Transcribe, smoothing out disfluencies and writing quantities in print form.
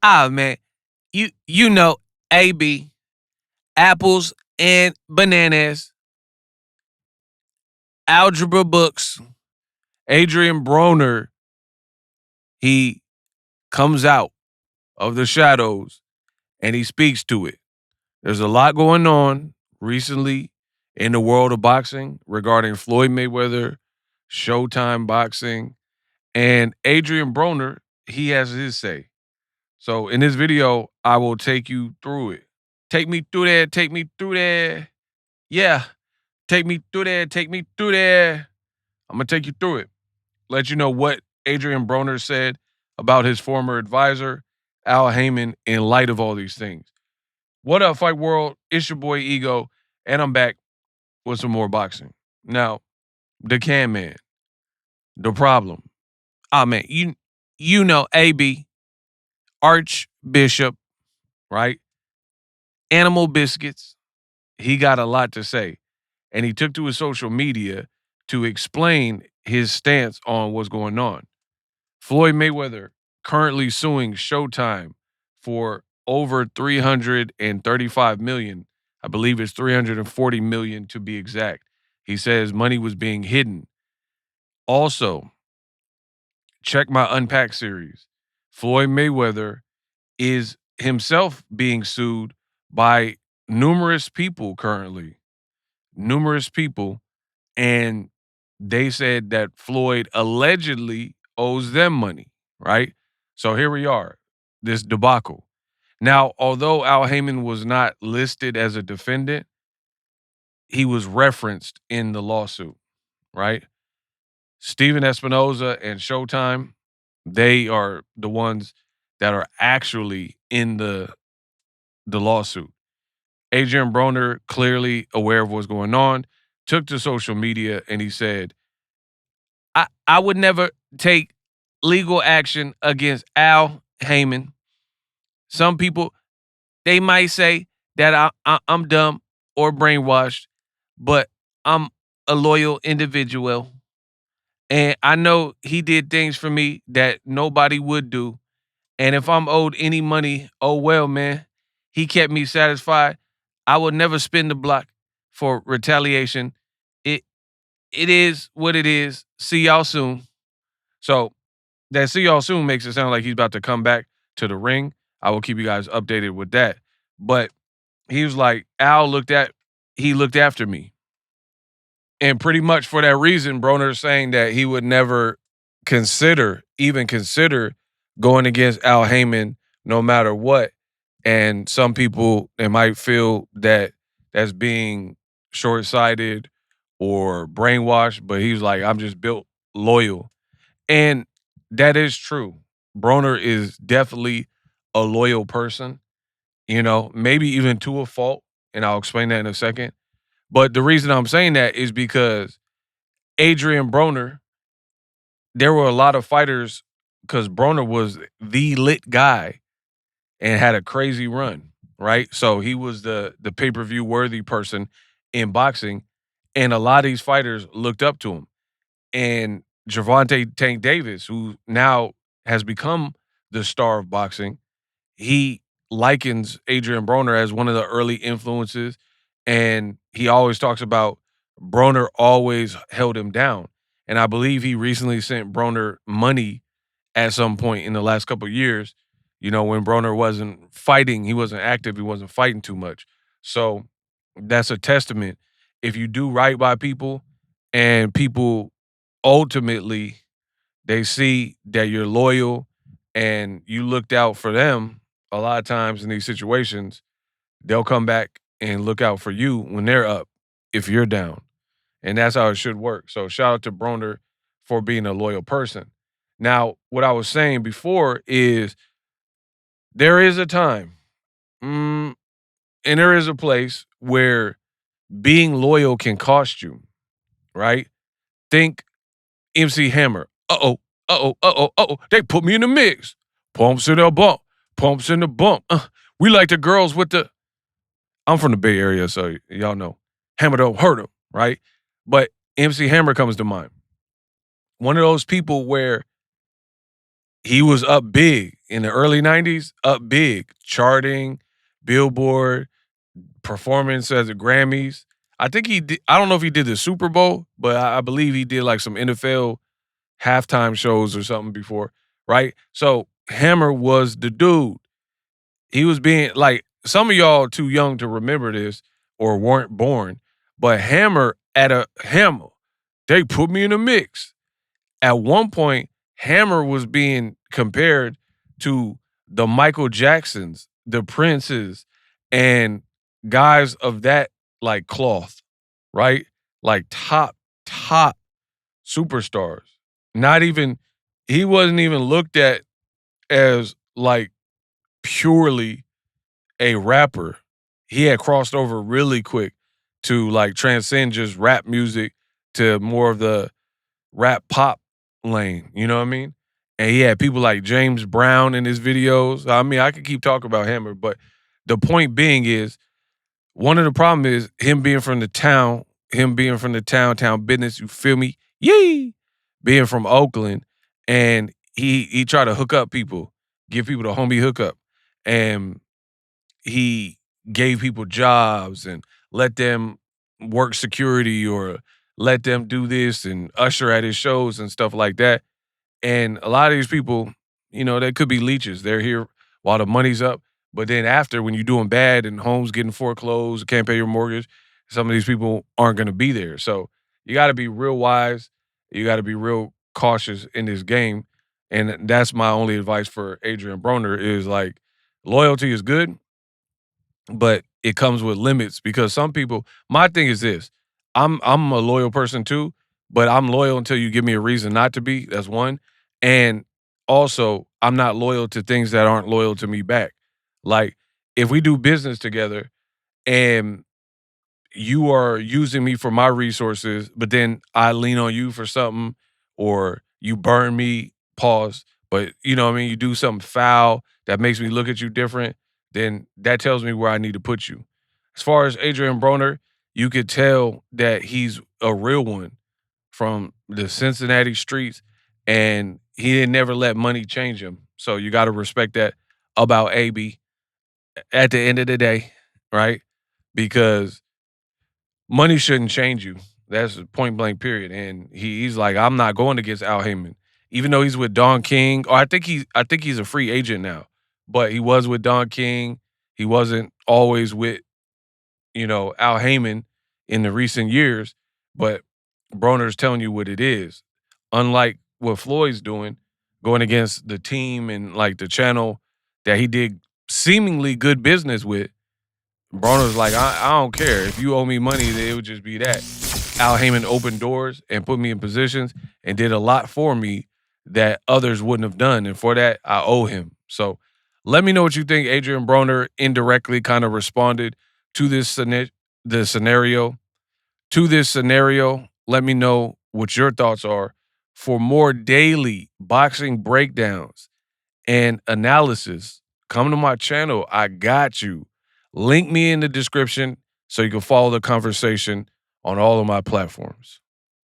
Man, you know, AB, apples and bananas, algebra books. Adrien Broner, he comes out of the shadows and he speaks to it. There's a lot going on recently in the world of boxing regarding Floyd Mayweather, Showtime Boxing, and Adrien Broner. He has his say. So in this video, I will take you through it. Take me through there. Take me through there. Yeah. Take me through there. Take me through there. I'm going to take you through it. Let you know what Adrien Broner said about his former advisor, Al Haymon, in light of all these things. What up, Fight World? It's your boy Ego, and I'm back with some more boxing. Now, the can man, the problem. Man, you know AB, Archbishop, right? Animal Biscuits. He got a lot to say. And he took to his social media to explain his stance on what's going on. Floyd Mayweather currently suing Showtime for over 335 million. I believe it's 340 million to be exact. He says money was being hidden. Also, check my Unpack series. Floyd Mayweather is himself being sued by numerous people currently. Numerous people. And they said that Floyd allegedly owes them money, right? So here we are, this debacle. Now, although Al Heyman was not listed as a defendant, he was referenced in the lawsuit, right? Steven Espinoza and Showtime, they are the ones that are actually in the lawsuit. Adrien Broner, clearly aware of what's going on, took to social media and he said, I would never take legal action against Al Heyman. Some people, they might say that I'm dumb or brainwashed, but I'm a loyal individual. And I know he did things for me that nobody would do. And if I'm owed any money, oh well, man. He kept me satisfied. I would never spin the block for retaliation. It it is what it is. See y'all soon. So that see y'all soon makes it sound like he's about to come back to the ring. I will keep you guys updated with that. But he was like, he looked after me. And pretty much for that reason, Broner is saying that he would never even consider going against Al Heyman no matter what. And some people, they might feel that that's being short sighted or brainwashed, but he's like, I'm just built loyal. And that is true. Broner is definitely a loyal person, maybe even to a fault. And I'll explain that in a second. But the reason I'm saying that is because Adrien Broner, there were a lot of fighters because Broner was the lit guy and had a crazy run, right? So he was the pay-per-view worthy person in boxing. And a lot of these fighters looked up to him. And Gervonta Tank Davis, who now has become the star of boxing, he likens Adrien Broner as one of the early influences. And he always talks about Broner always held him down. And I believe he recently sent Broner money at some point in the last couple of years, when Broner wasn't fighting, he wasn't active, he wasn't fighting too much. So that's a testament. If you do right by people and people ultimately they see that you're loyal and you looked out for them a lot of times in these situations, they'll come back and look out for you when they're up if you're down. And that's how it should work. So shout out to Broner for being a loyal person. Now, what I was saying before is there is a time and there is a place where being loyal can cost you, right? Think MC Hammer. Uh-oh, uh-oh, uh-oh, uh-oh. They put me in the mix. Pumps in the bump. Pumps in the bump. We like the girls with the I'm from the Bay Area, so y'all know. Hammer don't hurt him, right? But MC Hammer comes to mind. One of those people where he was up big in the early 90s, up big, charting, Billboard, performance at the Grammys. I think he did, I don't know if he did the Super Bowl, but I believe he did like some NFL halftime shows or something before, right? So Hammer was the dude. He was being like some of y'all too young to remember this or weren't born, but Hammer, they put me in a mix. At one point, Hammer was being compared to the Michael Jacksons, the Princes, and guys of that like cloth, right? Like top superstars. Not even he wasn't even looked at as like purely a rapper. He had crossed over really quick to like transcend just rap music to more of the rap pop lane. You know what I mean? And he had people like James Brown in his videos. I mean, I could keep talking about Hammer, but the point being is one of the problem is him being from the town, him being from the town business. You feel me? Yee! Being from Oakland, and he tried to hook up people, give people the homie hookup, and he gave people jobs and let them work security or let them do this and usher at his shows and stuff like that. And a lot of these people, they could be leeches. They're here while the money's up. But then after, when you're doing bad and homes getting foreclosed, can't pay your mortgage, some of these people aren't going to be there. So you got to be real wise. You got to be real cautious in this game. And that's my only advice for Adrien Broner is like loyalty is good, but it comes with limits because some people, my thing is this. I'm a loyal person too, but I'm loyal until you give me a reason not to be. That's one. And also, I'm not loyal to things that aren't loyal to me back. Like if we do business together and you are using me for my resources, but then I lean on you for something, or you burn me, pause, but you know what I mean, you do something foul that makes me look at you different, then that tells me where I need to put you. As far as Adrien Broner, you could tell that he's a real one from the Cincinnati streets, and he didn't never let money change him. So you got to respect that about AB at the end of the day, right? Because money shouldn't change you. That's a point blank period. And he's like, I'm not going against Al Heyman, even though he's with Don King. Or I think he's a free agent now, but he was with Don King. He wasn't always with Al Heyman in the recent years. But Broner's telling you what it is. Unlike what Floyd's doing, going against the team and like the channel that he did seemingly good business with. Broner's like, I don't care. If you owe me money, then it would just be that. Al Heyman opened doors and put me in positions and did a lot for me that others wouldn't have done. And for that, I owe him. So let me know what you think. Adrien Broner indirectly kind of responded to the scenario. To this scenario, let me know what your thoughts are. For more daily boxing breakdowns and analysis, come to my channel. I got you. Link me in the description so you can follow the conversation on all of my platforms.